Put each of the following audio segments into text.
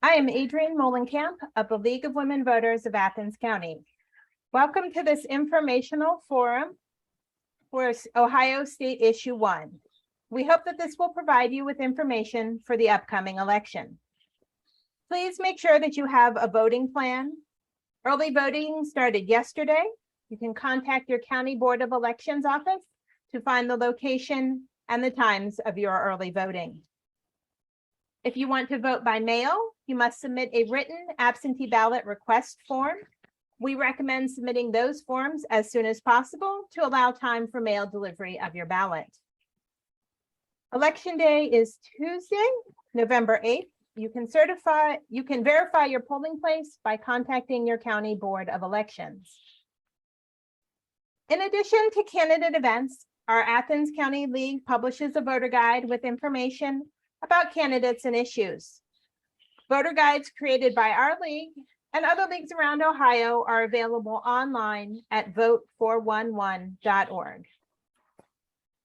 I am Adrienne Molenkamp of the League of Women Voters of Athens County. Welcome to this informational forum for Ohio State Issue 1. We hope that this will provide you with information for the upcoming election. Please make sure that you have a voting plan. Early voting started yesterday. You can contact your County Board of Elections office to find the location and the times of your early voting. If you want to vote by mail, you must submit a written absentee ballot request form. We recommend submitting those forms as soon as possible to allow time for mail delivery of your ballot. Election Day is Tuesday, November 8th. You can verify your polling place by contacting your County Board of Elections. In addition to candidate events, our Athens County League publishes a voter guide with information about candidates and issues. Voter guides created by our league and other leagues around Ohio are available online at vote411.org.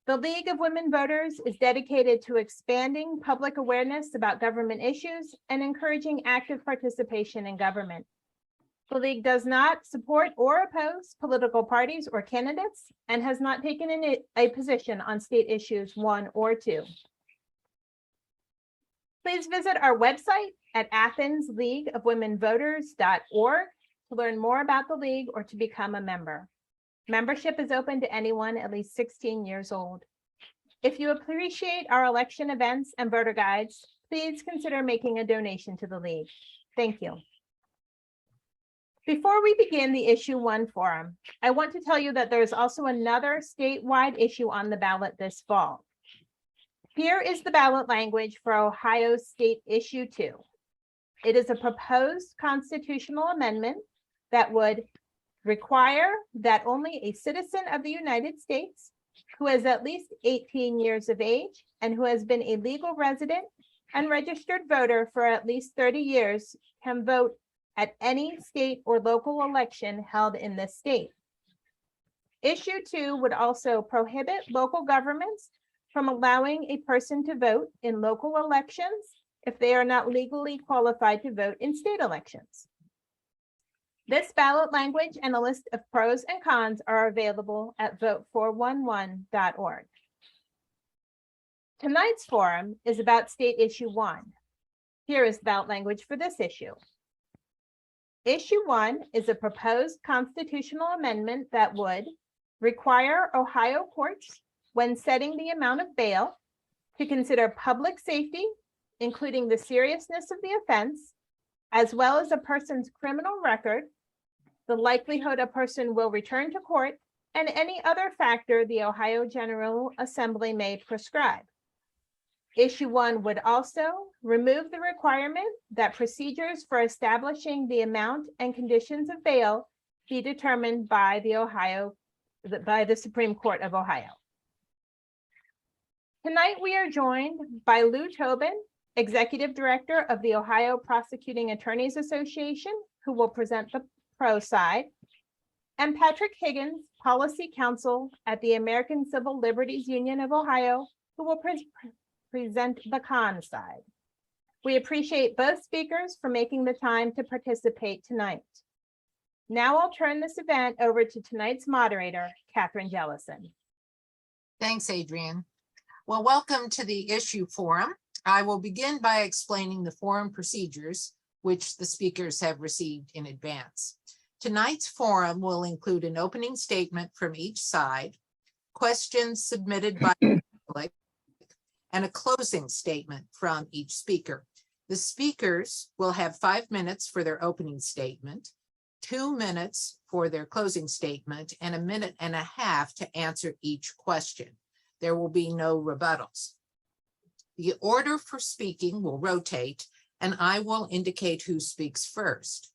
The League of Women Voters is dedicated to expanding public awareness about government issues and encouraging active participation in government. The League does not support or oppose political parties or candidates and has not taken a position on state issues 1 or 2. Please visit our website at athensleagueofwomenvoters.org to learn more about the League or to become a member. Membership is open to anyone at least 16 years old. If you appreciate our election events and voter guides, please consider making a donation to the League. Thank you. Before we begin the Issue 1 forum, I want to tell you that there is also another statewide issue on the ballot this fall. Here is the ballot language for Ohio State Issue 2. It is a proposed constitutional amendment that would require that only a citizen of the United States who is at least 18 years of age and who has been a legal resident and registered voter for at least 30 years can vote at any state or local election held in this state. Issue 2 would also prohibit local governments from allowing a person to vote in local elections if they are not legally qualified to vote in state elections. This ballot language and a list of pros and cons are available at vote411.org. Tonight's forum is about State Issue 1. Here is the ballot language for this issue. Issue 1 is a proposed constitutional amendment that would require Ohio courts, when setting the amount of bail, to consider public safety, including the seriousness of the offense, as well as a person's criminal record, the likelihood a person will return to court, and any other factor the Ohio General Assembly may prescribe. Issue 1 would also remove the requirement that procedures for establishing the amount and conditions of bail be determined by the Supreme Court of Ohio. Tonight, we are joined by Louis Tobin, Executive Director of the Ohio Prosecuting Attorneys Association, who will present the pro side, and Patrick Higgins, Policy Counsel at the American Civil Liberties Union of Ohio, who will present the con side. We appreciate both speakers for making the time to participate tonight. Now I'll turn this event over to tonight's moderator, Catherine Jellison. Thanks, Adrienne. Well, welcome to the Issue Forum. I will begin by explaining the forum procedures, which the speakers have received in advance. Tonight's forum will include an opening statement from each side, questions submitted by the public, and a closing statement from each speaker. The speakers will have 5 minutes for their opening statement, 2 minutes for their closing statement, and 1.5 minutes to answer each question. There will be no rebuttals. The order for speaking will rotate, and I will indicate who speaks first.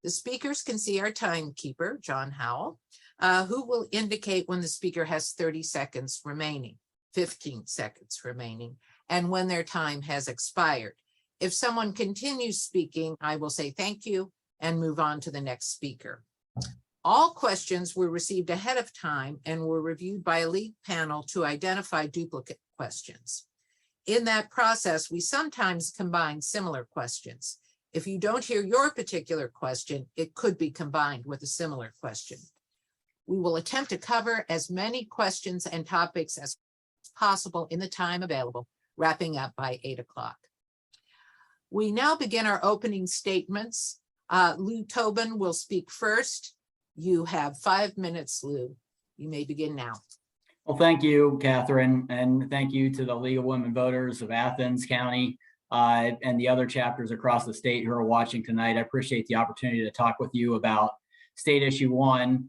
The speakers can see our timekeeper, John Howell, who will indicate when the speaker has 30 seconds remaining, 15 seconds remaining, and when their time has expired. If someone continues speaking, I will say thank you and move on to the next speaker. All questions were received ahead of time and were reviewed by a lead panel to identify duplicate questions. In that process, we sometimes combine similar questions. If you don't hear your particular question, it could be combined with a similar question. We will attempt to cover as many questions and topics as possible in the time available, wrapping up by 8 o'clock. We now begin our opening statements. Louis Tobin will speak first. You have 5 minutes, Lou. You may begin now. Well, thank you, Catherine, and thank you to the League of Women Voters of Athens County and the other chapters across the state who are watching tonight. I appreciate the opportunity to talk with you about State Issue 1.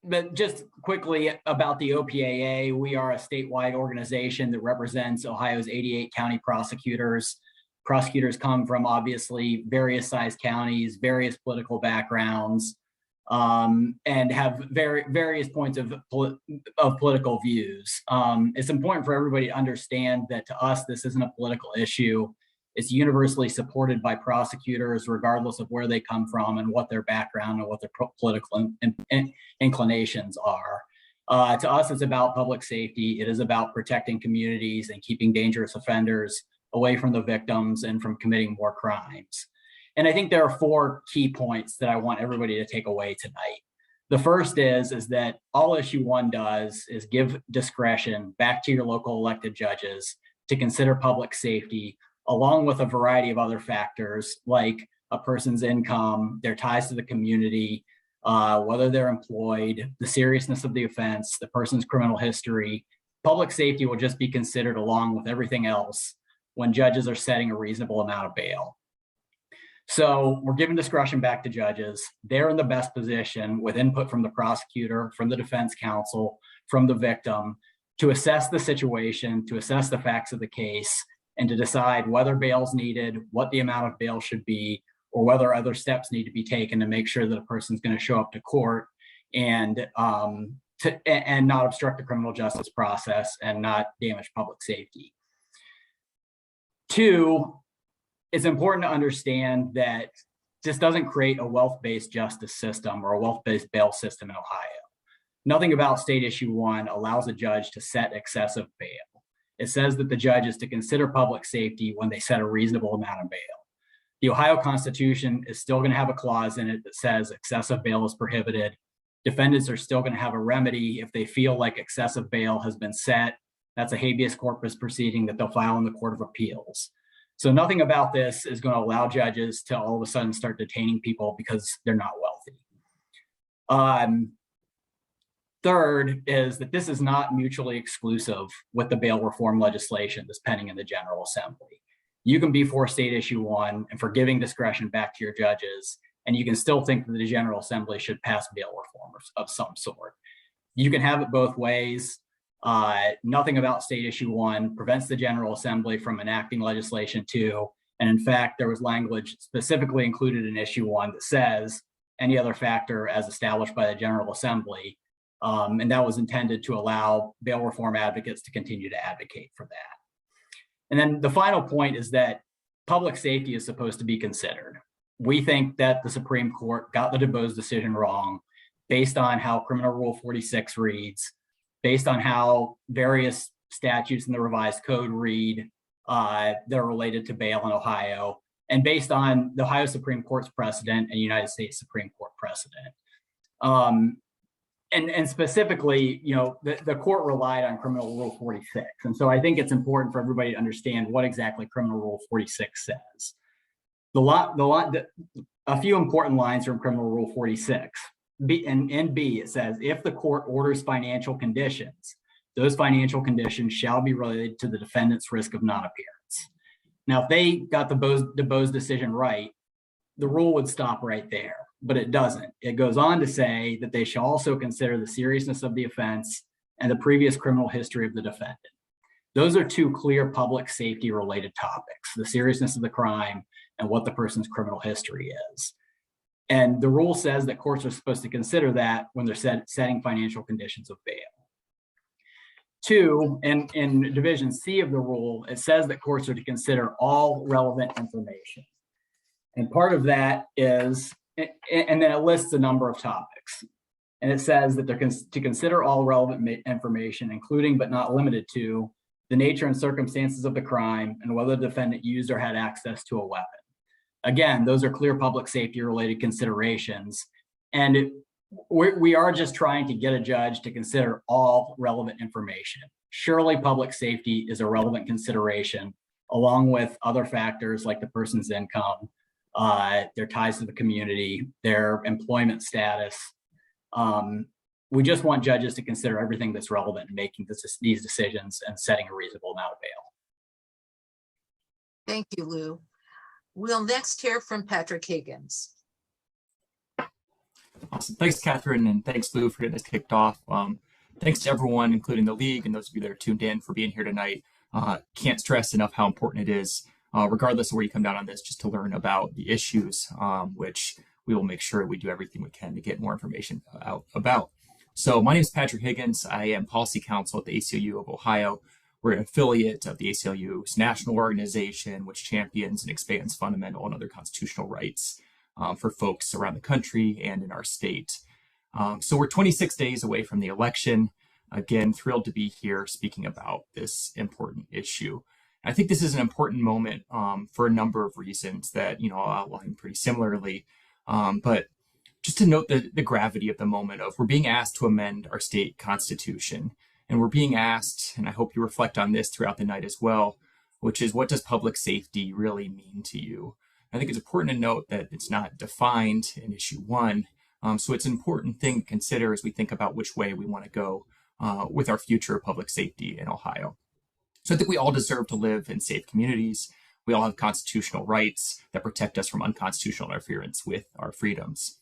But just quickly about the OPAA, we are a statewide organization that represents Ohio's 88 county prosecutors. Prosecutors come from obviously various size counties, various political backgrounds, and have various points of political views. It's important for everybody to understand that to us, this isn't a political issue. It's universally supported by prosecutors, regardless of where they come from and what their background and what their political inclinations are. To us, it's about public safety. It is about protecting communities and keeping dangerous offenders away from the victims and from committing more crimes. And I think there are 4 key points that I want everybody to take away tonight. The first is that all Issue 1 does is give discretion back to your local elected judges to consider public safety, along with a variety of other factors like a person's income, their ties to the community, whether they're employed, the seriousness of the offense, the person's criminal history. Public safety will just be considered along with everything else when judges are setting a reasonable amount of bail. So we're giving discretion back to judges. They're in the best position with input from the prosecutor, from the defense counsel, from the victim to assess the situation, to assess the facts of the case, and to decide whether bail is needed, what the amount of bail should be, or whether other steps need to be taken to make sure that a person's going to show up to court and not obstruct the criminal justice process and not damage public safety. 2, it's important to understand that this doesn't create a wealth-based justice system or a wealth-based bail system in Ohio. Nothing about State Issue 1 allows a judge to set excessive bail. It says that the judge is to consider public safety when they set a reasonable amount of bail. The Ohio Constitution is still going to have a clause in it that says excessive bail is prohibited. Defendants are still going to have a remedy if they feel like excessive bail has been set. That's a habeas corpus proceeding that they'll file in the Court of Appeals. So nothing about this is going to allow judges to all of a sudden start detaining people because they're not wealthy. Third is that this is not mutually exclusive with the bail reform legislation that's pending in the General Assembly. You can be for State Issue 1 and for giving discretion back to your judges, and you can still think that the General Assembly should pass bail reform of some sort. You can have it both ways. Nothing about State Issue 1 prevents the General Assembly from enacting legislation 2. And in fact, there was language specifically included in Issue 1 that says any other factor as established by the General Assembly. And that was intended to allow bail reform advocates to continue to advocate for that. And then the final point is that public safety is supposed to be considered. We think that the Supreme Court got the DuBose decision wrong based on how Criminal Rule 46 reads, based on how various statutes in the revised code read that are related to bail in Ohio, and based on the Ohio Supreme Court's precedent and United States Supreme Court precedent. And specifically, the court relied on Criminal Rule 46. And so I think it's important for everybody to understand what exactly Criminal Rule 46 says. A few important lines from Criminal Rule 46. In B, it says, if the court orders financial conditions, those financial conditions shall be related to the defendant's risk of non-appearance. Now, if they got the DuBose decision right, the rule would stop right there, but it doesn't. It goes on to say that they shall also consider the seriousness of the offense and the previous criminal history of the defendant. Those are 2 clear public safety related topics, the seriousness of the crime and what the person's criminal history is. And the rule says that courts are supposed to consider that when they're setting financial conditions of bail. 2, in Division C of the rule, it says that courts are to consider all relevant information. And part of that is, and then it lists a number of topics. And it says that they're to consider all relevant information, including but not limited to the nature and circumstances of the crime, and whether the defendant used or had access to a weapon. Again, those are clear public safety related considerations. And we are just trying to get a judge to consider all relevant information. Surely public safety is a relevant consideration, along with other factors like the person's income, their ties to the community, their employment status. We just want judges to consider everything that's relevant in making these decisions and setting a reasonable amount of bail. Thank you, Lou. We'll next hear from Patrick Higgins. Awesome. Thanks, Catherine, and thanks, Lou, for getting us kicked off. Thanks to everyone, including the league and those of you that are tuned in, for being here tonight. Can't stress enough how important it is, regardless of where you come down on this, just to learn about the issues, which we will make sure we do everything we can to get more information out about. So my name is Patrick Higgins. I am policy counsel at the ACLU of Ohio. We're an affiliate of the ACLU's national organization, which champions and expands fundamental and other constitutional rights for folks around the country and in our state. So we're 26 days away from the election. Again, thrilled to be here speaking about this important issue. I think this is an important moment for a number of reasons that, I'll outline pretty similarly. But just to note the gravity of the moment of we're being asked to amend our state constitution. And we're being asked, and I hope you reflect on this throughout the night as well, which is, what does public safety really mean to you? I think it's important to note that it's not defined in issue 1. So it's an important thing to consider as we think about which way we want to go with our future of public safety in Ohio. So I think we all deserve to live in safe communities. We all have constitutional rights that protect us from unconstitutional interference with our freedoms.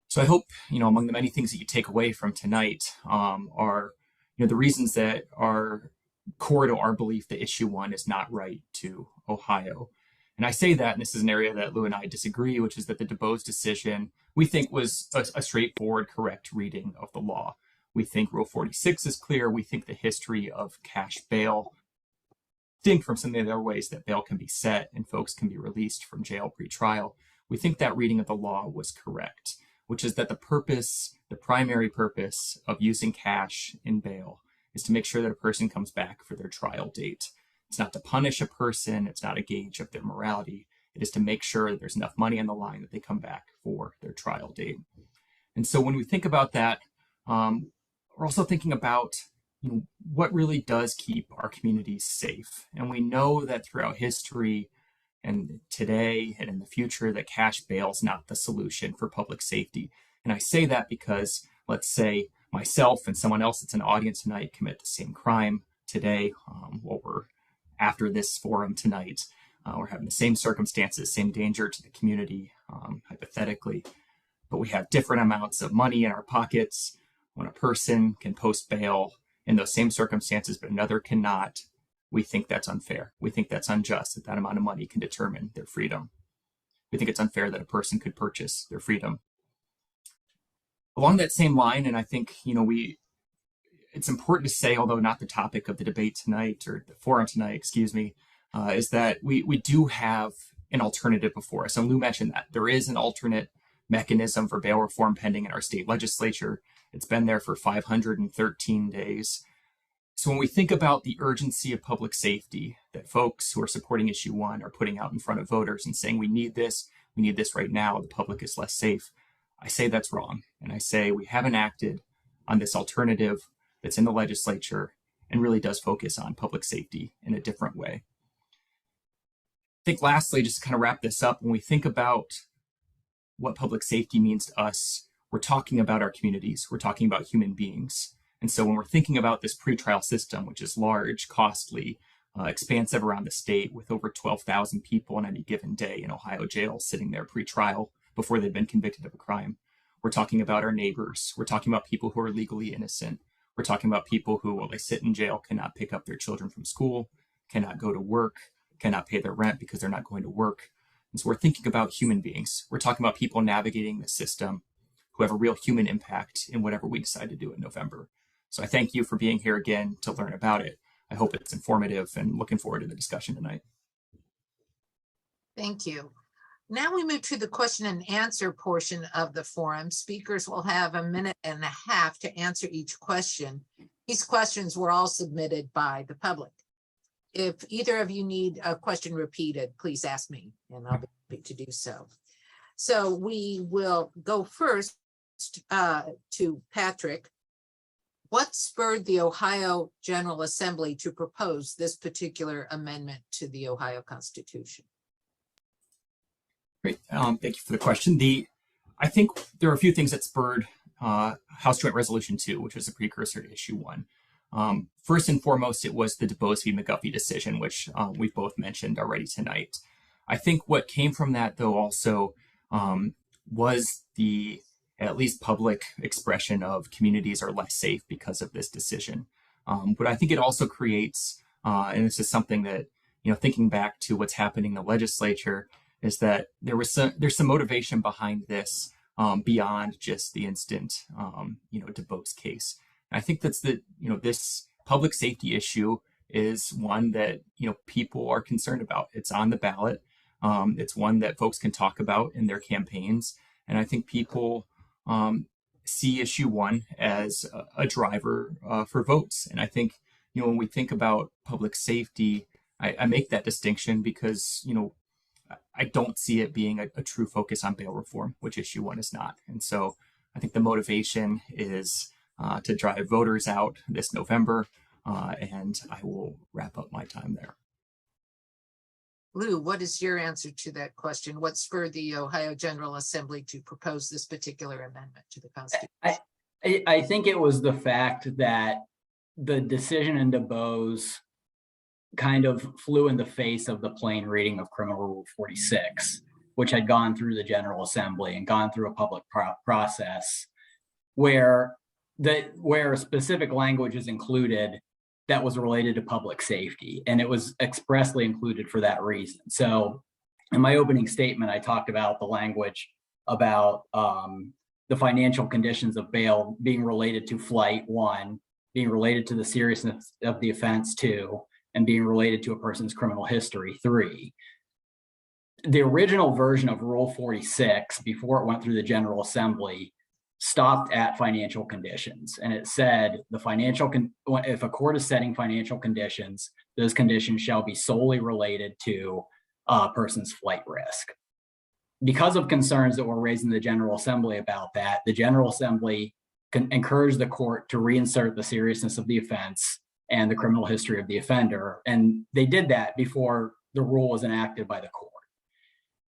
So I hope, among the many things that you take away from tonight are the reasons that are core to our belief that issue 1 is not right to Ohio. And I say that, and this is an area that Lou and I disagree, which is that the DuBose decision, we think, was a straightforward, correct reading of the law. We think Rule 46 is clear. We think the history of cash bail, distinct from some of the other ways that bail can be set and folks can be released from jail pre-trial. We think that reading of the law was correct, which is that the primary purpose of using cash in bail is to make sure that a person comes back for their trial date. It's not to punish a person. It's not a gauge of their morality. It is to make sure that there's enough money on the line that they come back for their trial date. And so when we think about that, we're also thinking about what really does keep our communities safe. And we know that throughout history and today and in the future that cash bail is not the solution for public safety. And I say that because, let's say myself and someone else that's in the audience tonight commit the same crime today, we're after this forum tonight. We're having the same circumstances, same danger to the community, hypothetically, but we have different amounts of money in our pockets. When a person can post bail in those same circumstances, but another cannot, we think that's unfair. We think that's unjust, that amount of money can determine their freedom. We think it's unfair that a person could purchase their freedom. Along that same line, and I think, it's important to say, although not the topic of the debate tonight, or the forum tonight, is that we do have an alternative before us. And Lou mentioned that there is an alternate mechanism for bail reform pending in our state legislature. It's been there for 513 days. So when we think about the urgency of public safety that folks who are supporting issue 1 are putting out in front of voters and saying, we need this right now, the public is less safe, I say that's wrong. And I say we haven't acted on this alternative that's in the legislature and really does focus on public safety in a different way. I think lastly, just to kind of wrap this up, when we think about what public safety means to us, we're talking about our communities, we're talking about human beings. And so when we're thinking about this pretrial system, which is large, costly, expansive around the state with over 12,000 people on any given day in Ohio jails sitting there pretrial before they've been convicted of a crime, we're talking about our neighbors. We're talking about people who are legally innocent. We're talking about people who, while they sit in jail, cannot pick up their children from school, cannot go to work, cannot pay their rent because they're not going to work. And so we're thinking about human beings. We're talking about people navigating the system who have a real human impact in whatever we decide to do in November. So I thank you for being here again to learn about it. I hope it's informative and looking forward to the discussion tonight. Thank you. Now we move to the question and answer portion of the forum. Speakers will have 1.5 minutes to answer each question. These questions were all submitted by the public. If either of you need a question repeated, please ask me and I'll be happy to do so. So we will go first to Patrick. What spurred the Ohio General Assembly to propose this particular amendment to the Ohio Constitution? Great. Thank you for the question. I think there are a few things that spurred House Joint Resolution 2, which was a precursor to Issue 1. First and foremost, it was the DuBose v. McGuffey decision, which we've both mentioned already tonight. I think what came from that, though, also was the at least public expression of communities are less safe because of this decision. But I think it also creates, and this is something that, thinking back to what's happening in the legislature, is that there's some motivation behind this beyond just the instant, DuBose case. And I think that's this public safety issue is one that, people are concerned about. It's on the ballot. It's one that folks can talk about in their campaigns. And I think people see Issue 1 as a driver for votes. And I think, when we think about public safety, I make that distinction because, I don't see it being a true focus on bail reform, which Issue 1 is not. And so I think the motivation is to drive voters out this November, and I will wrap up my time there. Lou, what is your answer to that question? What spurred the Ohio General Assembly to propose this particular amendment to the Constitution? I think it was the fact that the decision in DuBose kind of flew in the face of the plain reading of Criminal Rule 46, which had gone through the General Assembly and gone through a public process where specific language is included that was related to public safety, and it was expressly included for that reason. So in my opening statement, I talked about the language about the financial conditions of bail being related to flight, 1, being related to the seriousness of the offense, 2, and being related to a person's criminal history, 3. The original version of Rule 46, before it went through the General Assembly, stopped at financial conditions. And it said if a court is setting financial conditions, those conditions shall be solely related to a person's flight risk. Because of concerns that were raised in the General Assembly about that, the General Assembly encouraged the court to reinsert the seriousness of the offense and the criminal history of the offender. And they did that before the rule was enacted by the court.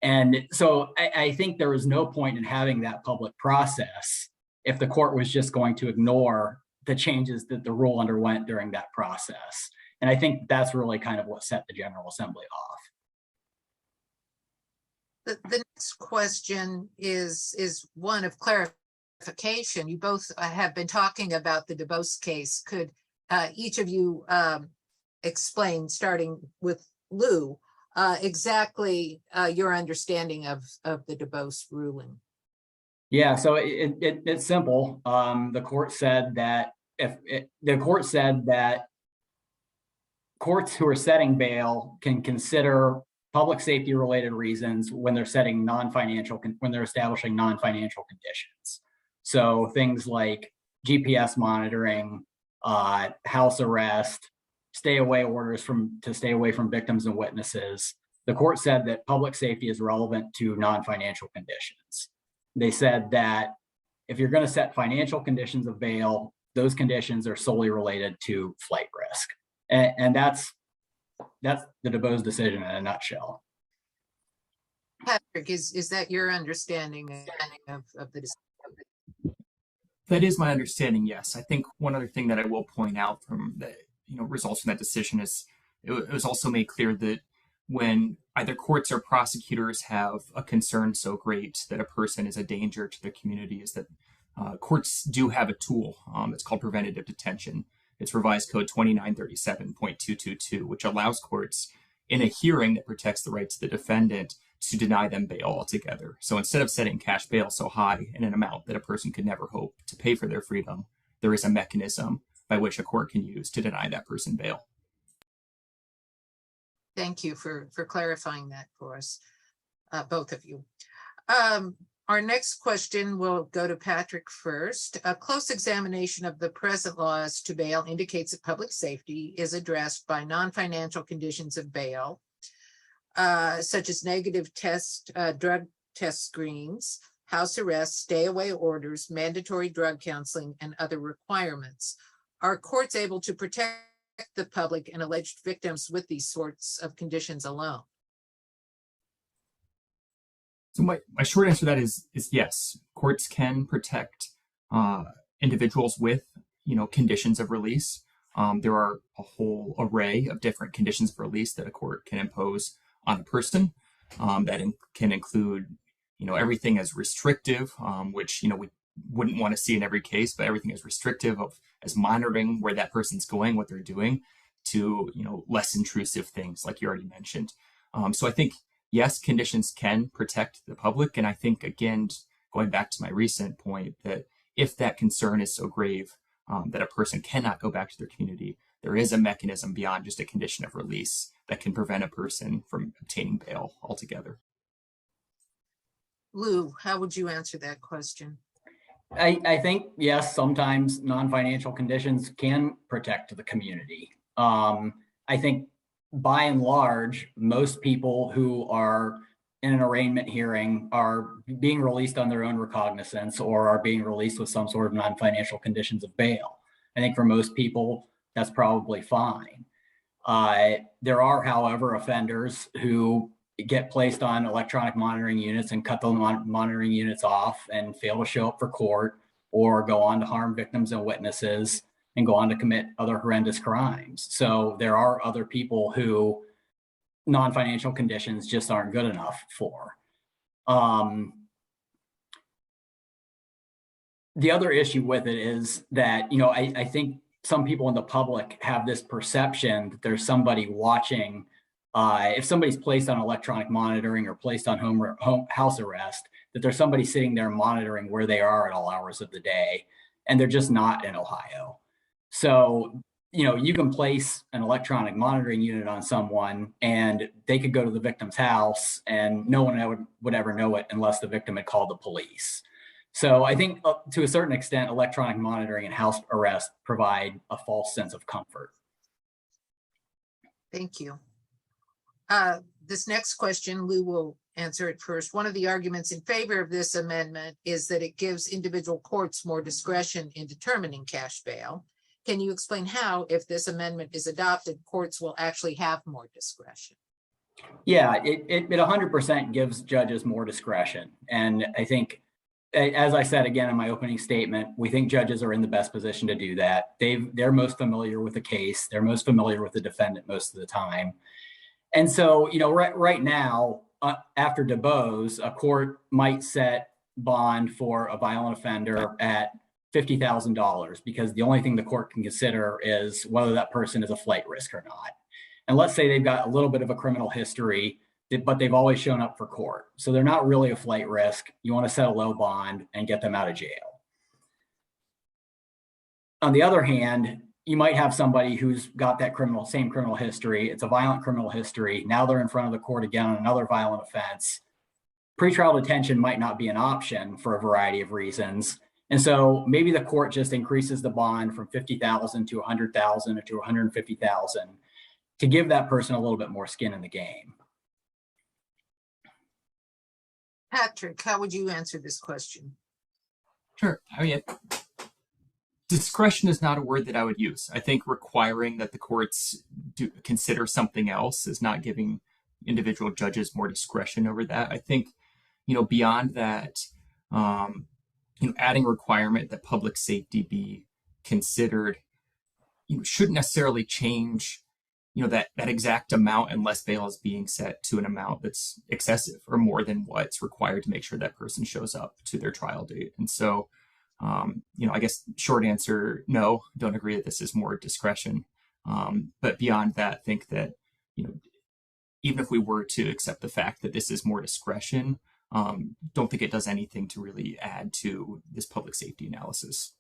And so I think there was no point in having that public process if the court was just going to ignore the changes that the rule underwent during that process. And I think that's really kind of what set the General Assembly off. The next question is one of clarification. You both have been talking about the DuBose case. Could each of you explain, starting with Lou, exactly your understanding of the DuBose ruling? Yeah, so it's simple. The court said that courts who are setting bail can consider public safety related reasons when they're establishing non-financial conditions. So things like GPS monitoring, house arrest, stay away orders to stay away from victims and witnesses. The court said that public safety is relevant to non-financial conditions. They said that if you're going to set financial conditions of bail, those conditions are solely related to flight risk. And that's the DuBose decision in a nutshell. Patrick, is that your understanding of the decision? That is my understanding, yes. I think one other thing that I will point out from the results from that decision is it was also made clear that when either courts or prosecutors have a concern so great that a person is a danger to the community, is that courts do have a tool. It's called preventative detention. It's revised code 2937.222, which allows courts in a hearing that protects the rights of the defendant to deny them bail altogether. So instead of setting cash bail so high in an amount that a person could never hope to pay for their freedom, there is a mechanism by which a court can use to deny that person bail. Thank you for clarifying that for us, both of you. Our next question will go to Patrick first. A close examination of the present laws to bail indicates that public safety is addressed by non-financial conditions of bail, such as negative drug test screens, house arrest, stay away orders, mandatory drug counseling, and other requirements. Are courts able to protect the public and alleged victims with these sorts of conditions alone? So my short answer to that is yes. Courts can protect individuals with, conditions of release. There are a whole array of different conditions of release that a court can impose on a person. Can include, everything as restrictive, which, we wouldn't want to see in every case, but everything is restrictive as monitoring where that person's going, what they're doing, to, less intrusive things like you already mentioned. So I think, yes, conditions can protect the public. And I think, again, going back to my recent point, that if that concern is so grave that a person cannot go back to their community, there is a mechanism beyond just a condition of release that can prevent a person from obtaining bail altogether. Lou, how would you answer that question? I think, yes, sometimes non-financial conditions can protect the community. I think by and large, most people who are in an arraignment hearing are being released on their own recognizance or are being released with some sort of non-financial conditions of bail. I think for most people, that's probably fine. There are, however, offenders who get placed on electronic monitoring units and cut the monitoring units off and fail to show up for court, or go on to harm victims and witnesses and go on to commit other horrendous crimes. So there are other people who non-financial conditions just aren't good enough for. The other issue with it is that, I think some people in the public have this perception that there's somebody watching. If somebody's placed on electronic monitoring or placed on house arrest, that there's somebody sitting there monitoring where they are at all hours of the day, and they're just not in Ohio. So, you can place an electronic monitoring unit on someone and they could go to the victim's house and no one would ever know it unless the victim had called the police. So I think to a certain extent, electronic monitoring and house arrest provide a false sense of comfort. Thank you. This next question, Lou will answer it first. One of the arguments in favor of this amendment is that it gives individual courts more discretion in determining cash bail. Can you explain how, if this amendment is adopted, courts will actually have more discretion? Yeah, it 100% gives judges more discretion. And I think, as I said again in my opening statement, we think judges are in the best position to do that. They're most familiar with the case. They're most familiar with the defendant most of the time. And so, right now, after DuBose, a court might set bond for a violent offender at $50,000 because the only thing the court can consider is whether that person is a flight risk or not. And let's say they've got a little bit of a criminal history, but they've always shown up for court. So they're not really a flight risk. You want to set a low bond and get them out of jail. On the other hand, you might have somebody who's got that same criminal history. It's a violent criminal history. Now they're in front of the court again on another violent offense. Pretrial detention might not be an option for a variety of reasons. And so maybe the court just increases the bond from $50,000 to $100,000 or to $150,000 to give that person a little bit more skin in the game. Patrick, how would you answer this question? Sure. Discretion is not a word that I would use. I think requiring that the courts do consider something else is not giving individual judges more discretion over that. I think, beyond that, adding a requirement that public safety be considered, shouldn't necessarily change, that exact amount unless bail is being set to an amount that's excessive or more than what's required to make sure that person shows up to their trial date. And so, I guess short answer, no, don't agree that this is more discretion. But beyond that, think that, even if we were to accept the fact that this is more discretion, don't think it does anything to really add to this public safety analysis.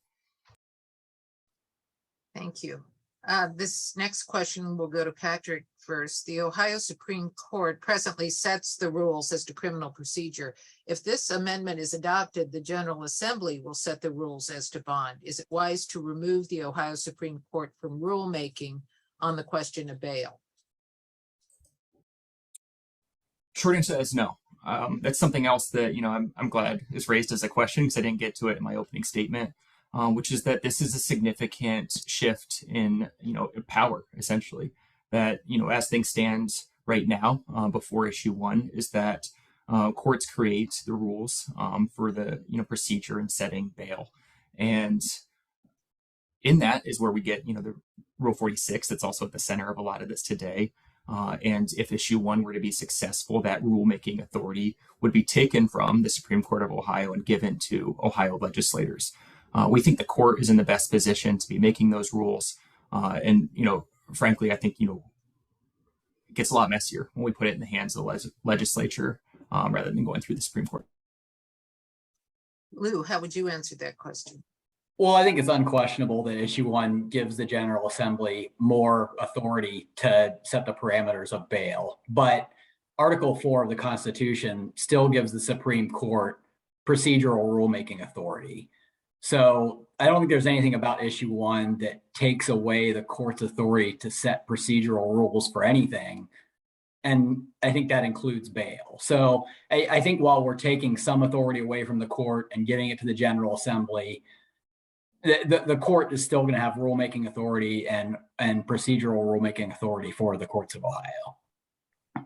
Thank you. This next question will go to Patrick first. The Ohio Supreme Court presently sets the rules as to criminal procedure. If this amendment is adopted, the General Assembly will set the rules as to bond. Is it wise to remove the Ohio Supreme Court from rulemaking on the question of bail? Short answer is no. That's something else that, I'm glad is raised as a question because I didn't get to it in my opening statement, which is that this is a significant shift in, power, essentially. That, as things stand right now, before issue 1, is that courts create the rules for the, procedure in setting bail. And in that is where we get, the Rule 46 that's also at the center of a lot of this today. And if issue 1 were to be successful, that rulemaking authority would be taken from the Supreme Court of Ohio and given to Ohio legislators. We think the court is in the best position to be making those rules. And, frankly, I think, it gets a lot messier when we put it in the hands of the legislature rather than going through the Supreme Court. Lou, how would you answer that question? Well, I think it's unquestionable that issue 1 gives the General Assembly more authority to set the parameters of bail. But Article 4 of the Constitution still gives the Supreme Court procedural rulemaking authority. So I don't think there's anything about issue 1 that takes away the court's authority to set procedural rules for anything. And I think that includes bail. So I think while we're taking some authority away from the court and giving it to the General Assembly, the court is still going to have rulemaking authority and procedural rulemaking authority for the courts of Ohio.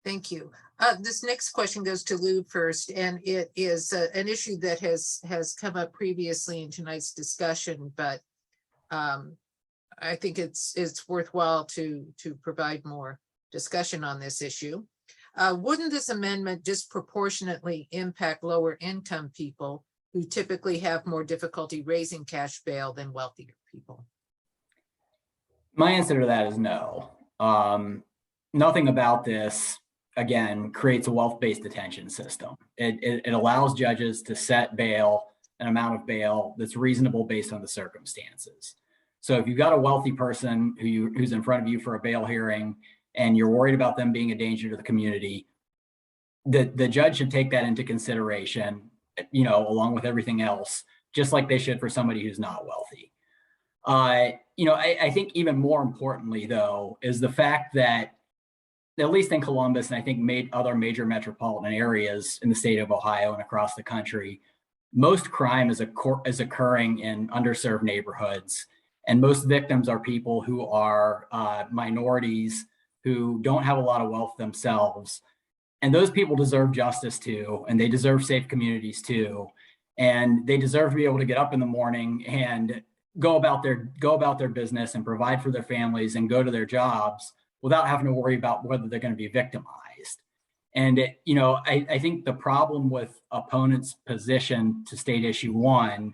Thank you. This next question goes to Lou first, and it is an issue that has come up previously in tonight's discussion, but I think it's worthwhile to provide more discussion on this issue. Wouldn't this amendment disproportionately impact lower income people who typically have more difficulty raising cash bail than wealthier people? My answer to that is no. Nothing about this, again, creates a wealth-based detention system. It allows judges to set bail, an amount of bail that's reasonable based on the circumstances. So if you've got a wealthy person who's in front of you for a bail hearing and you're worried about them being a danger to the community, the judge should take that into consideration, along with everything else, just like they should for somebody who's not wealthy. I think even more importantly, though, is the fact that, at least in Columbus, and I think other major metropolitan areas in the state of Ohio and across the country, most crime is occurring in underserved neighborhoods. And most victims are people who are minorities who don't have a lot of wealth themselves. And those people deserve justice too, and they deserve safe communities too. And they deserve to be able to get up in the morning and go about their business and provide for their families and go to their jobs without having to worry about whether they're going to be victimized. And I think the problem with opponents' position to state issue 1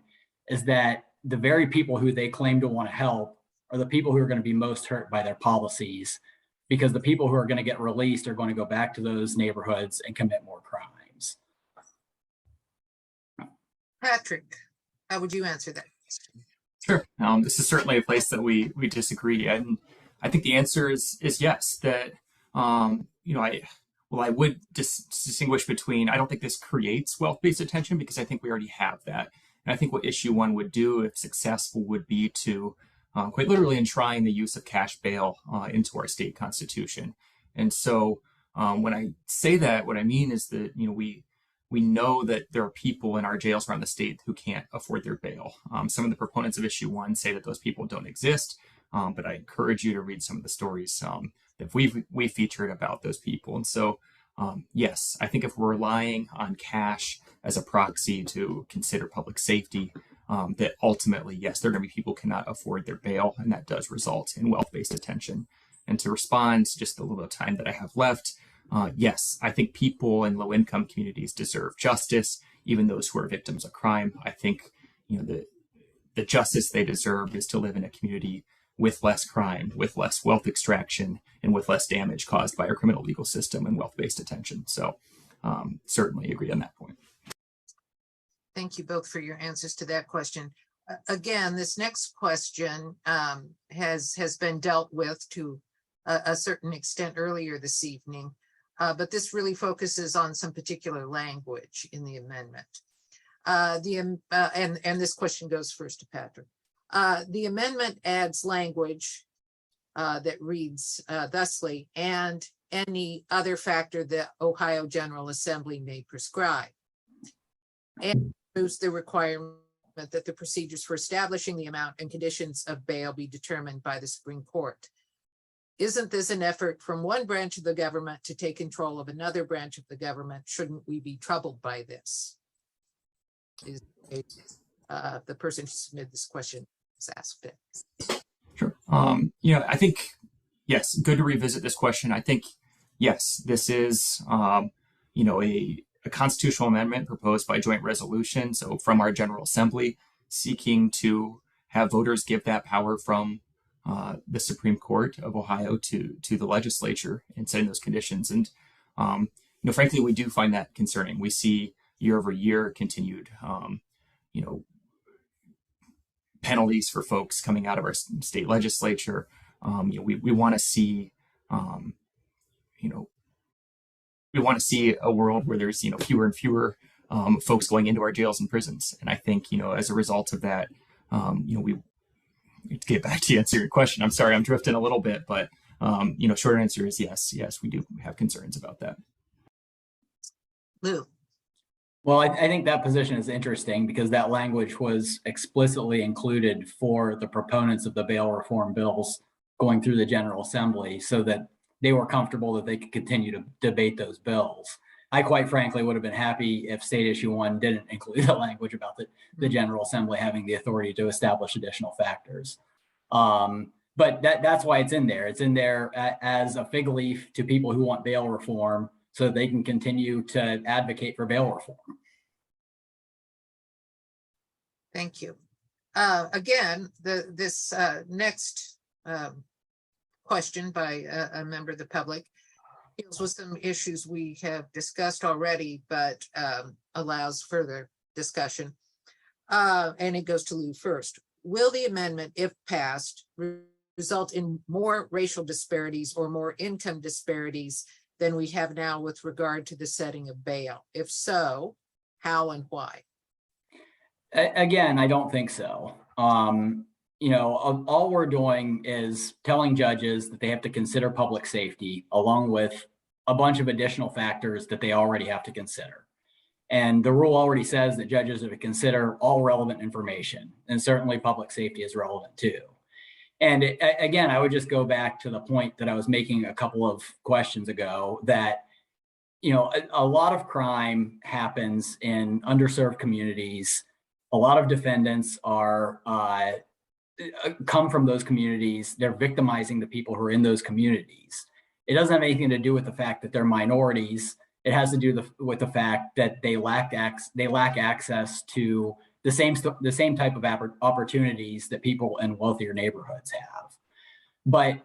is that the very people who they claim to want to help are the people who are going to be most hurt by their policies, because the people who are going to get released are going to go back to those neighborhoods and commit more crimes. Patrick, how would you answer that question? Sure. This is certainly a place that we disagree, and I think the answer is yes. That I would distinguish between. I don't think this creates wealth-based detention because I think we already have that, and I think what issue 1 would do, if successful, would be to quite literally enshrine the use of cash bail into our state constitution. And so when I say that, what I mean is that we know that there are people in our jails around the state who can't afford their bail. Some of the proponents of issue 1 say that those people don't exist, but I encourage you to read some of the stories that we featured about those people. And so, yes, I think if we're relying on cash as a proxy to consider public safety, that ultimately, yes, there are going to be people who cannot afford their bail, and that does result in wealth-based detention. And to respond, just a little bit of time that I have left, yes, I think people in low-income communities deserve justice, even those who are victims of crime. I think the justice they deserve is to live in a community with less crime, with less wealth extraction, and with less damage caused by our criminal legal system and wealth-based detention. So certainly agree on that point. Thank you both for your answers to that question. again, this next question has been dealt with to a certain extent earlier this evening, but this really focuses on some particular language in the amendment. And this question goes first to Patrick. The amendment adds language that reads thusly, and any other factor that Ohio General Assembly may prescribe. And removes the requirement that the procedures for establishing the amount and conditions of bail be determined by the Supreme Court. Isn't this an effort from one branch of the government to take control of another branch of the government? Shouldn't we be troubled by this? The person who submitted this question has asked it. Sure. I think, yes, good to revisit this question. I think, yes, this is, a constitutional amendment proposed by joint resolution. So from our General Assembly, seeking to have voters give that power from the Supreme Court of Ohio to the legislature in setting those conditions. And, frankly, we do find that concerning. We see year over year continued, penalties for folks coming out of our state legislature. We want to see, we want to see a world where there's, fewer and fewer folks going into our jails and prisons. And I think, as a result of that, we to get back to answer your question. I'm sorry, I'm drifting a little bit, but, short answer is yes, we do have concerns about that. Lou. Well, I think that position is interesting because that language was explicitly included for the proponents of the bail reform bills going through the General Assembly so that they were comfortable that they could continue to debate those bills. I quite frankly would have been happy if State Issue 1 didn't include the language about the General Assembly having the authority to establish additional factors. But that's why it's in there. It's in there as a fig leaf to people who want bail reform so they can continue to advocate for bail reform. Thank you. Again, this next question by a member of the public deals with some issues we have discussed already, but allows further discussion. And it goes to Lou first. Will the amendment, if passed, result in more racial disparities or more income disparities than we have now with regard to the setting of bail? If so, how and why? Again, I don't think so. All we're doing is telling judges that they have to consider public safety along with a bunch of additional factors that they already have to consider. And the rule already says that judges are to consider all relevant information, and certainly public safety is relevant too. And again, I would just go back to the point that I was making a couple of questions ago that, a lot of crime happens in underserved communities. A lot of defendants are come from those communities. They're victimizing the people who are in those communities. It doesn't have anything to do with the fact that they're minorities. It has to do with the fact that they lack access to the same type of opportunities that people in wealthier neighborhoods have. But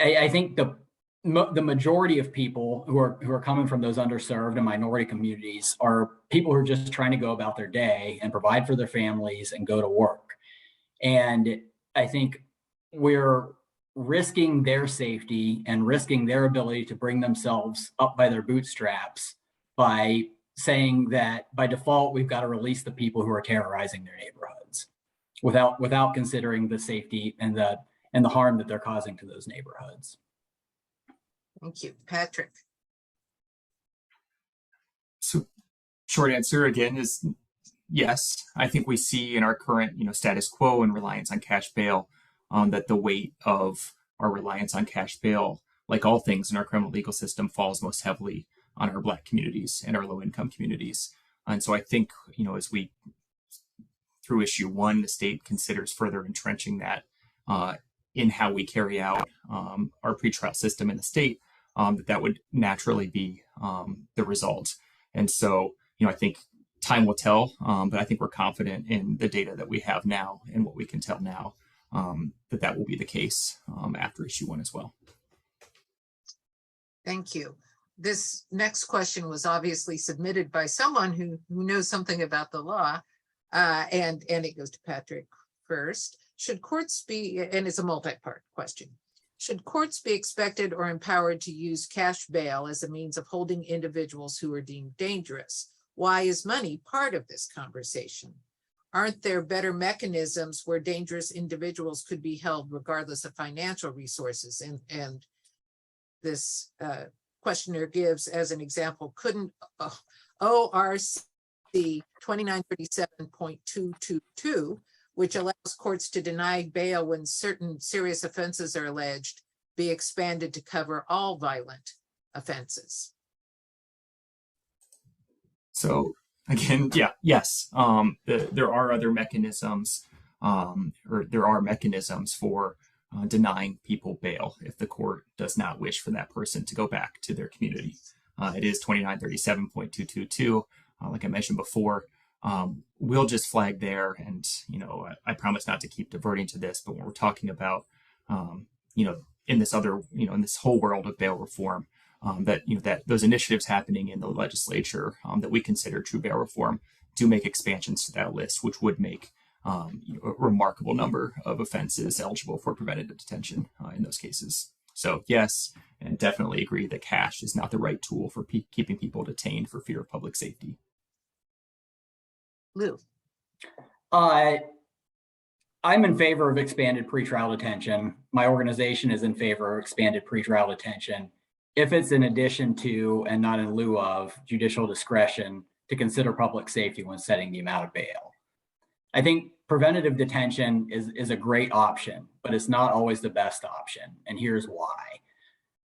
I think the majority of people who are coming from those underserved and minority communities are people who are just trying to go about their day and provide for their families and go to work. And I think we're risking their safety and risking their ability to bring themselves up by their bootstraps by saying that by default, we've got to release the people who are terrorizing their neighborhoods without considering the safety and the harm that they're causing to those neighborhoods. Thank you. Patrick. So short answer again is yes. I think we see in our current, status quo and reliance on cash bail that the weight of our reliance on cash bail, like all things in our criminal legal system, falls most heavily on our Black communities and our low income communities. And so I think, as we, through issue 1, the state considers further entrenching that in how we carry out our pretrial system in the state, that would naturally be the result. And so, I think time will tell, but I think we're confident in the data that we have now and what we can tell now that will be the case after issue 1 as well. Thank you. This next question was obviously submitted by someone who knows something about the law. And it goes to Patrick first. Should courts be, and it's a multi-part question. Should courts be expected or empowered to use cash bail as a means of holding individuals who are deemed dangerous? Why is money part of this conversation? Aren't there better mechanisms where dangerous individuals could be held regardless of financial resources? And this questioner gives as an example, couldn't ORC 2937.222, which allows courts to deny bail when certain serious offenses are alleged, be expanded to cover all violent offenses? So again, yes, there are other mechanisms, or there are mechanisms for denying people bail if the court does not wish for that person to go back to their community. It is 2937.222, like I mentioned before. We'll just flag there, and I promise not to keep diverting to this, but when we're talking about in this other, in this whole world of bail reform, that those initiatives happening in the legislature that we consider true bail reform do make expansions to that list, which would make a remarkable number of offenses eligible for preventative detention in those cases. So yes, and definitely agree that cash is not the right tool for keeping people detained for fear of public safety. Lou. I'm in favor of expanded pretrial detention. My organization is in favor of expanded pretrial detention if it's in addition to and not in lieu of judicial discretion to consider public safety when setting the amount of bail. I think preventative detention is a great option, but it's not always the best option, and here's why.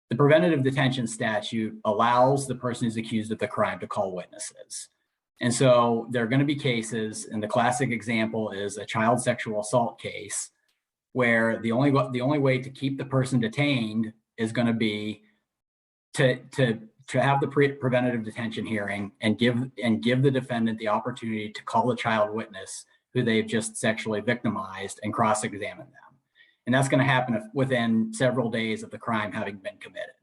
The preventative detention statute allows the person who's accused of the crime to call witnesses. And so there are going to be cases, and the classic example is a child sexual assault case, where the only way to keep the person detained is going to be to have the preventative detention hearing and give the defendant the opportunity to call the child witness who they've just sexually victimized and cross-examine them. And that's going to happen within several days of the crime having been committed.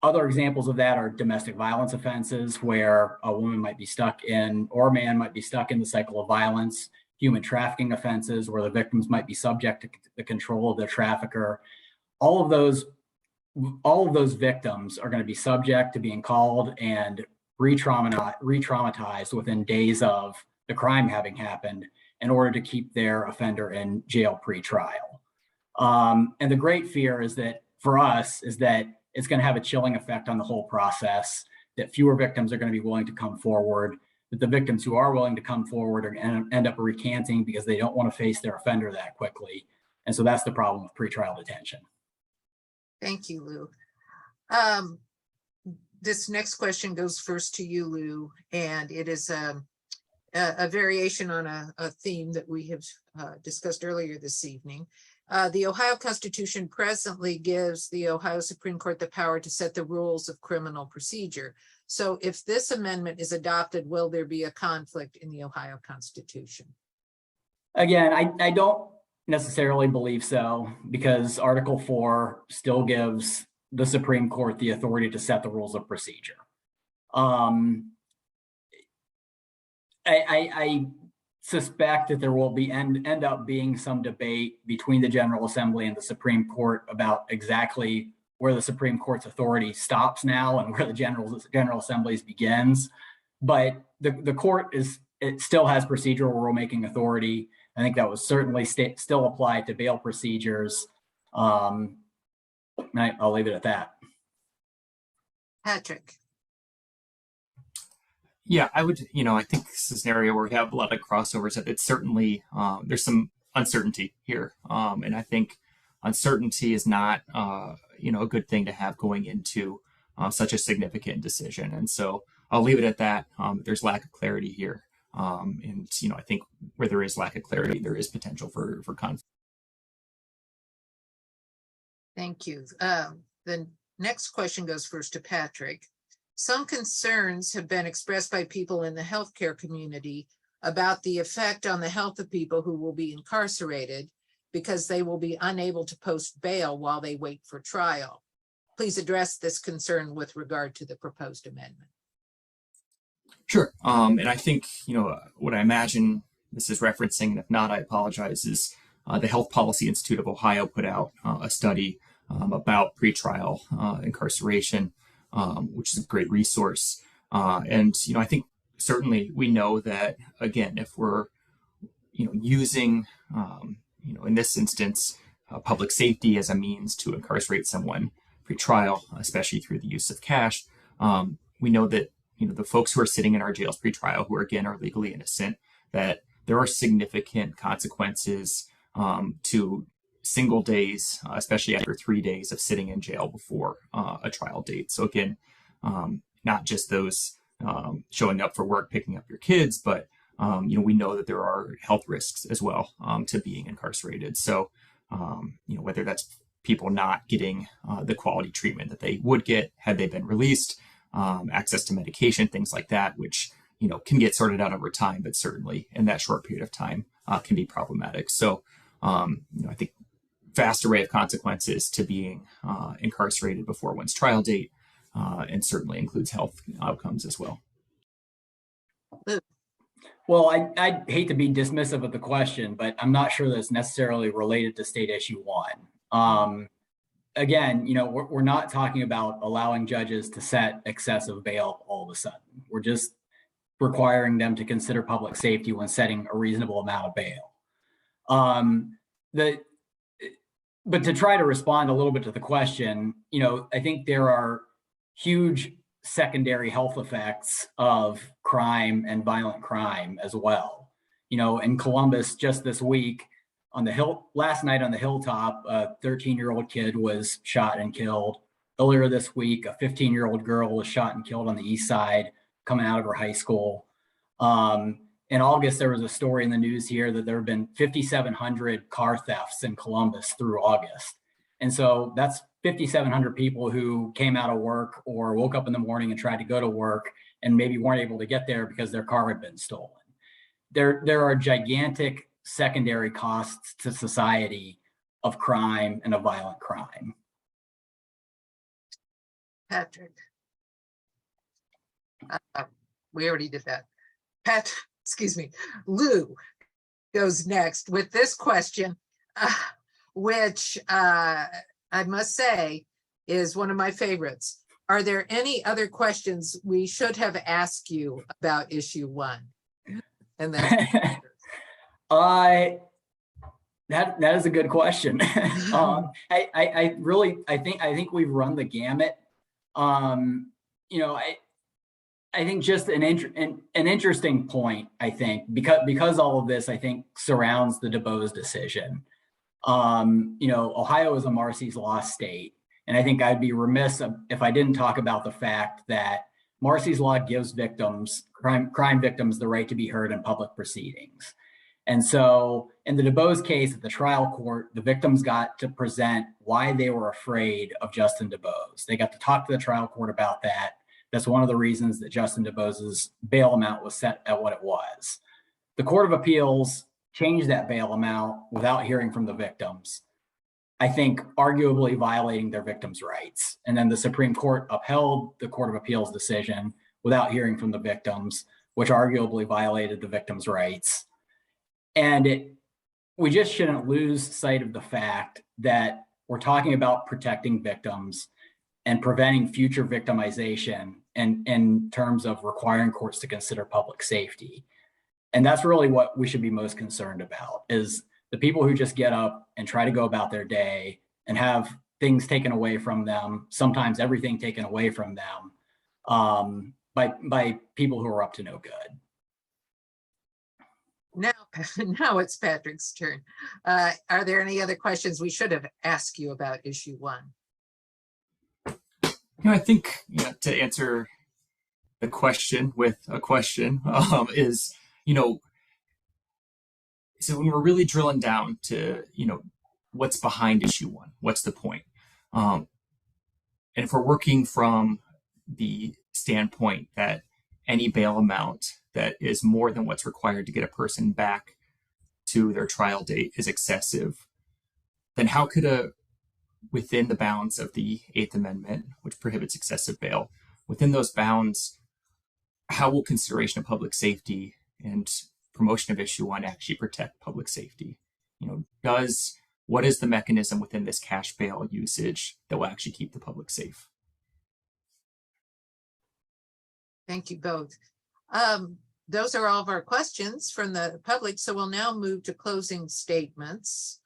Other examples of that are domestic violence offenses, where a woman might be stuck in, or a man might be stuck in the cycle of violence, human trafficking offenses, where the victims might be subject to the control of their trafficker. All of those victims are going to be subject to being called and re-traumatized within days of the crime having happened in order to keep their offender in jail pre-trial. And the great fear is that for us is that it's going to have a chilling effect on the whole process, that fewer victims are going to be willing to come forward, that the victims who are willing to come forward are going to end up recanting because they don't want to face their offender that quickly. And so that's the problem with pretrial detention. Thank you, Lou. This next question goes first to you, Lou, and it is a variation on a theme that we have discussed earlier this evening. The Ohio Constitution presently gives the Ohio Supreme Court the power to set the rules of criminal procedure. So if this amendment is adopted, will there be a conflict in the Ohio Constitution? Again, I don't necessarily believe so, because Article 4 still gives the Supreme Court the authority to set the rules of procedure. I suspect that there will be end up being some debate between the General Assembly and the Supreme Court about exactly where the Supreme Court's authority stops now and where the General Assembly's begins. But the court still has procedural rulemaking authority. I think that was certainly still applied to bail procedures. I'll leave it at that. Patrick. Yeah, I would, I think this is an area where we have a lot of crossovers. It's certainly, there's some uncertainty here. And I think uncertainty is not, a good thing to have going into such a significant decision. And so I'll leave it at that. There's lack of clarity here. And, I think where there is lack of clarity, there is potential for conflict. Thank you. The next question goes first to Patrick. Some concerns have been expressed by people in the healthcare community about the effect on the health of people who will be incarcerated because they will be unable to post bail while they wait for trial. Please address this concern with regard to the proposed amendment. Sure. And I think, what I imagine this is referencing, and if not, I apologize, is the Health Policy Institute of Ohio put out a study about pretrial incarceration, which is a great resource. And I think certainly we know that, again, if we're, using, in this instance, public safety as a means to incarcerate someone pretrial, especially through the use of cash, we know that the folks who are sitting in our jails pretrial, who again are legally innocent, that there are significant consequences to single days, especially after 3 days of sitting in jail before a trial date. So again, not just those showing up for work, picking up your kids, but we know that there are health risks as well to being incarcerated. So whether that's people not getting the quality treatment that they would get had they been released, access to medication, things like that, which can get sorted out over time, but certainly in that short period of time can be problematic. So I think vast array of consequences to being incarcerated before one's trial date, and certainly includes health outcomes as well. Well, I hate to be dismissive of the question, but I'm not sure that it's necessarily related to state issue 1. Again, we're not talking about allowing judges to set excessive bail all of a sudden. We're just requiring them to consider public safety when setting a reasonable amount of bail. But to try to respond a little bit to the question, I think there are huge secondary health effects of crime and violent crime as well. In Columbus just this week, last night on the Hilltop, a 13-year-old kid was shot and killed. Earlier this week, a 15-year-old girl was shot and killed on the east side coming out of her high school. In August, there was a story in the news here that there have been 5,700 car thefts in Columbus through August. And so that's 5,700 people who came out of work or woke up in the morning and tried to go to work and maybe weren't able to get there because their car had been stolen. There are gigantic secondary costs to society of crime and of violent crime. Patrick. We already did that. Excuse me. Lou goes next with this question, which I must say is one of my favorites. Are there any other questions we should have asked you about issue 1? And then that is a good question. I think we've run the gamut. I think just an interesting point, I think, because all of this, I think, surrounds the DuBose decision. Ohio is a Marsy's Law state. And I think I'd be remiss if I didn't talk about the fact that Marsy's Law gives crime victims the right to be heard in public proceedings. And so in the DuBose case at the trial court, the victims got to present why they were afraid of Justin DuBose. They got to talk to the trial court about that. That's one of the reasons that Justin DuBose's bail amount was set at what it was. The Court of Appeals changed that bail amount without hearing from the victims, I think arguably violating their victims' rights. And then the Supreme Court upheld the Court of Appeals decision without hearing from the victims, which arguably violated the victims' rights. And we just shouldn't lose sight of the fact that we're talking about protecting victims and preventing future victimization in terms of requiring courts to consider public safety. And that's really what we should be most concerned about, is the people who just get up and try to go about their day and have things taken away from them, sometimes everything taken away from them, by people who are up to no good. Now it's Patrick's turn. Are there any other questions we should have asked you about issue 1? I think to answer the question with a question is, so when we're really drilling down to, what's behind issue 1, what's the point? And if we're working from the standpoint that any bail amount that is more than what's required to get a person back to their trial date is excessive, then how could within the bounds of the 8th Amendment, which prohibits excessive bail, within those bounds, how will consideration of public safety and promotion of issue one actually protect public safety? What is the mechanism within this cash bail usage that will actually keep the public safe? Thank you both. Those are all of our questions from the public. So we'll now move to closing statements.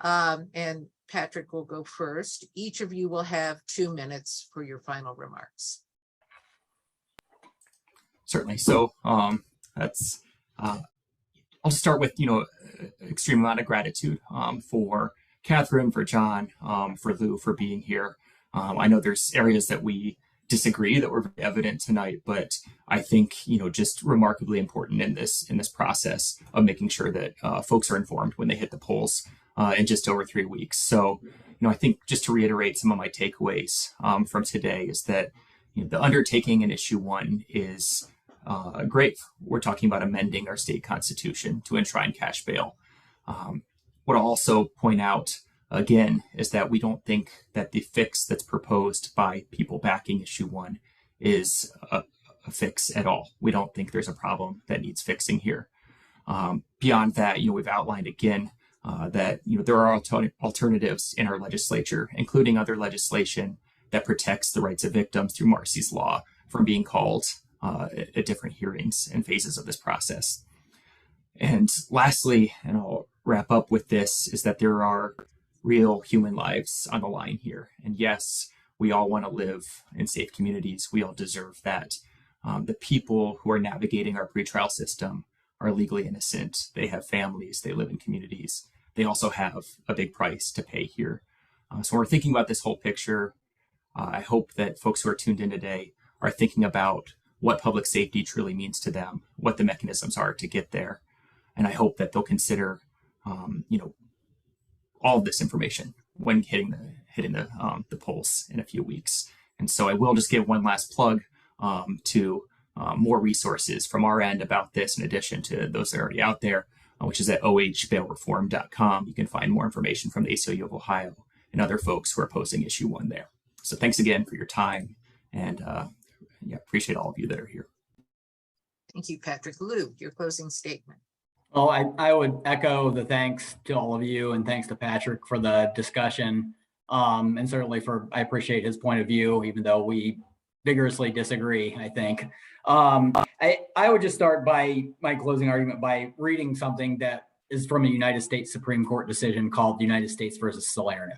And Patrick will go first. Each of you will have 2 minutes for your final remarks. Certainly. So I'll start with, extreme amount of gratitude for Catherine, for John, for Lou, for being here. I know there's areas that we disagree that were evident tonight, but I think, just remarkably important in this process of making sure that folks are informed when they hit the polls in just over 3 weeks. So, I think just to reiterate some of my takeaways from today is that the undertaking in issue one is grave. We're talking about amending our state constitution to enshrine cash bail. What I'll also point out again is that we don't think that the fix that's proposed by people backing issue one is a fix at all. We don't think there's a problem that needs fixing here. Beyond that, we've outlined again that there are alternatives in our legislature, including other legislation that protects the rights of victims through Marcy's law from being called at different hearings and phases of this process. And lastly, and I'll wrap up with this, is that there are real human lives on the line here. And yes, we all want to live in safe communities. We all deserve that. The people who are navigating our pretrial system are legally innocent. They have families. They live in communities. They also have a big price to pay here. So when we're thinking about this whole picture, I hope that folks who are tuned in today are thinking about what public safety truly means to them, what the mechanisms are to get there. And I hope that they'll consider, all of this information when hitting the polls in a few weeks. And so I will just give one last plug to more resources from our end about this, in addition to those that are already out there, which is at ohbailreform.com. You can find more information from the ACLU of Ohio and other folks who are opposing issue one there. So thanks again for your time, and appreciate all of you that are here. Thank you, Patrick. Lou, your closing statement. Well, I would echo the thanks to all of you, and thanks to Patrick for the discussion. And certainly I appreciate his point of view, even though we vigorously disagree, I think. I would just start by my closing argument by reading something that is from a United States Supreme Court decision called United States versus Salerno.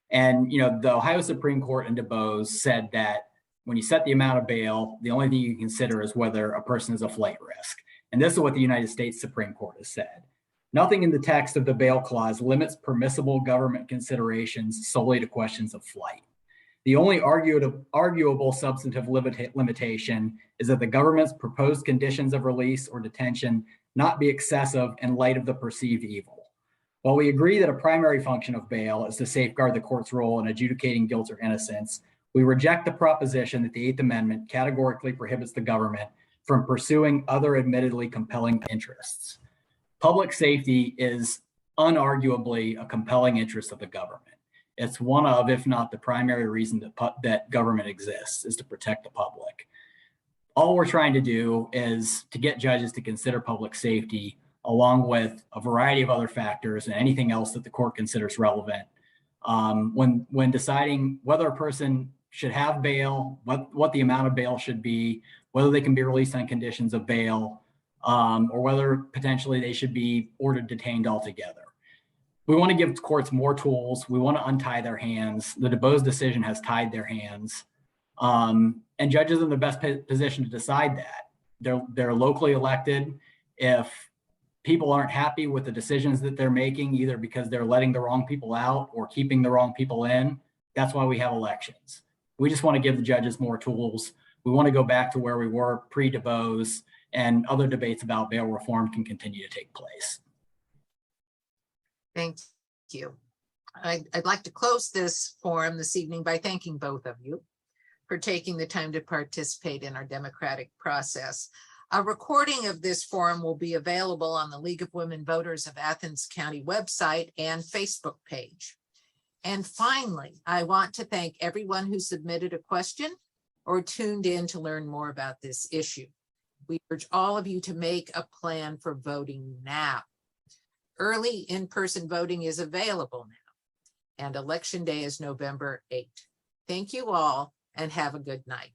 And, the Ohio Supreme Court in DuBose said that when you set the amount of bail, the only thing you consider is whether a person is a flight risk. And this is what the United States Supreme Court has said. Nothing in the text of the bail clause limits permissible government considerations solely to questions of flight. The only arguable substantive limitation is that the government's proposed conditions of release or detention not be excessive in light of the perceived evil. While we agree that a primary function of bail is to safeguard the court's role in adjudicating guilt or innocence, we reject the proposition that the Eighth Amendment categorically prohibits the government from pursuing other admittedly compelling interests. Public safety is unarguably a compelling interest of the government. It's one of, if not the primary reason that government exists, is to protect the public. All we're trying to do is to get judges to consider public safety along with a variety of other factors and anything else that the court considers relevant when deciding whether a person should have bail, what the amount of bail should be, whether they can be released on conditions of bail, or whether potentially they should be ordered detained altogether. We want to give courts more tools. We want to untie their hands. The DuBose decision has tied their hands. And judges are in the best position to decide that. They're locally elected. If people aren't happy with the decisions that they're making, either because they're letting the wrong people out or keeping the wrong people in, that's why we have elections. We just want to give the judges more tools. We want to go back to where we were pre-DuBose, and other debates about bail reform can continue to take place. Thank you. I'd like to close this forum this evening by thanking both of you for taking the time to participate in our democratic process. A recording of this forum will be available on the League of Women Voters of Athens County website and Facebook page. And finally, I want to thank everyone who submitted a question or tuned in to learn more about this issue. We urge all of you to make a plan for voting now. Early in-person voting is available now, and Election Day is November 8th. Thank you all and have a good night.